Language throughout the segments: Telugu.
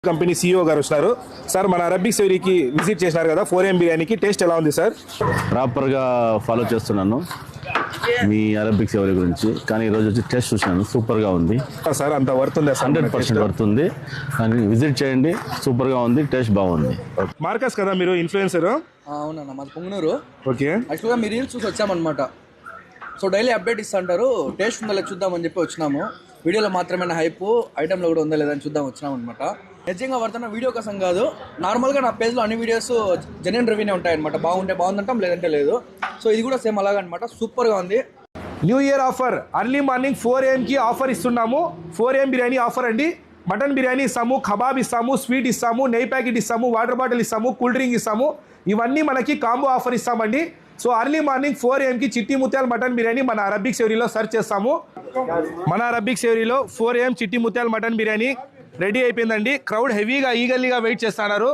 కంపెనీ CEO గారు వస్తున్నారు సార్. మన అరబిక్ సెవరీకి విజిట్ చేసినారు కదా 4AM బిర్యానీకి, టేస్ట్ ఎలా ఉంది సార్? ప్రాపర్గా ఫాలో చేస్తున్నాను మీ అరబిక్ సెవరీ గురించి, కానీ ఈరోజు వచ్చి టేస్ట్ చూసినాను, సూపర్గా ఉంది సార్. అంత వర్త్ ఉంది? 100% వర్త్ ఉంది, కానీ విజిట్ చేయండి, సూపర్గా ఉంది, టేస్ట్ బాగుంది. మార్కస్ కదా మీరు ఇన్ఫ్లుయెన్సర్? అవునన్నా, మాది పొంగనూరు. ఓకే. యాక్చువల్గా మీ రీల్స్ చూసి వచ్చామన్నమాట. సో డైలీ అప్డేట్ ఇస్తుంటారు, టేస్ట్ ఉందా లేదా చూద్దామని చెప్పి వచ్చినాము. వీడియోలో మాత్రమే హైప్, ఐటెంలో కూడా ఉందా లేదా అని చూద్దాం వచ్చినాం అనమాట. నిజంగా వర్తన వీడియో కోసం కాదు, నార్మల్గా నా పేజ్లో అన్ని వీడియోస్ జెన్యూన్ రివ్యూనే ఉంటాయన్నమాట. బాగుంటే బాగుందంటాం, లేదంటే లేదు. సో ఇది కూడా సేమ్ అలాగనమాట, సూపర్గా ఉంది. New year offer, early morning 4AM offer ఇస్తున్నాము. 4AM బిర్యానీ ఆఫర్ అండి. మటన్ బిర్యానీ ఇస్తాము, కబాబ్ ఇస్తాము, స్వీట్ ఇస్తాము, నెయ్యి ప్యాకెట్ ఇస్తాము, వాటర్ బాటిల్ ఇస్తాము, కూల్ డ్రింక్ ఇస్తాము. ఇవన్నీ మనకి కాంబో ఆఫర్ ఇస్తామండి. సో అర్లీ మార్నింగ్ 4AM చిట్టి ముత్యాల మటన్ బిర్యానీ మన అరబిక్ సెవరీలో సర్చ్ చేస్తాము. మన అరబిక్ సెవరీలో 4AM చిట్టి ముత్యాల మటన్ బిర్యానీ రెడీ అయిపోయిందండి. క్రౌడ్ హెవీగా ఈగర్లీగా వెయిట్ చేస్తున్నారు.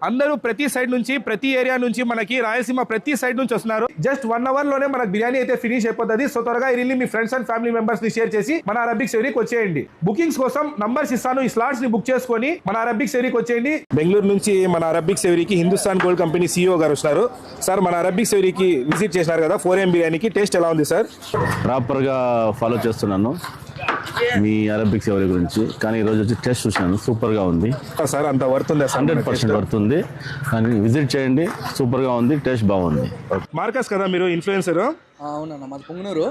అందరూ ప్రతి సైడ్ నుంచి, ప్రతి ఏరియా నుంచి, మనకి రాయలసీమ ప్రతి సైడ్ నుంచి వస్తున్నారు. జస్ట్ 1 hour లోనే మనకు బిర్యానీ అయితే ఫినిష్ అయిపోతుంది. సో త్వరగా వెళ్ళి మీ ఫ్రెండ్స్ అండ్ ఫ్యామిలీ మెంబర్స్ ని షేర్ చేసి మన అరబిక్ సెవరీకి వచ్చేయండి. బుకింగ్స్ కోసం నంబర్స్ ఇస్తాను, ఈ స్లాట్స్ ని బుక్ చేసుకొని మన అరబిక్ సెవరీకి వచ్చేయండి. బెంగళూరు నుంచి మన అరబిక్ సెవరీకి హిందుస్థాన్ గోల్డ్ కంపెనీ CEO గారు వస్తున్నారు సార్. మన అరబిక్ సెవరీకి విజిట్ చేసినారు కదా 4AM బిర్యానీకి, టేస్ట్ ఎలా ఉంది సార్? ప్రాపర్గా ఫాలో చేస్తున్నాను మీ అరబిక్ సెవరీ గురించి, కానీ ఈరోజు వచ్చి టేస్ట్ చూసినాను, సూపర్గా ఉంది సార్. అంత వర్త్ ఉంది? 100% వర్త్ ఉంది, కానీ విజిట్ చేయండి, సూపర్గా ఉంది, టేస్ట్ బాగుంది. మార్కస్ కదా మీరు ఇన్ఫ్లుయెన్సర్? అవునన్నా, మాది పొంగనూరు.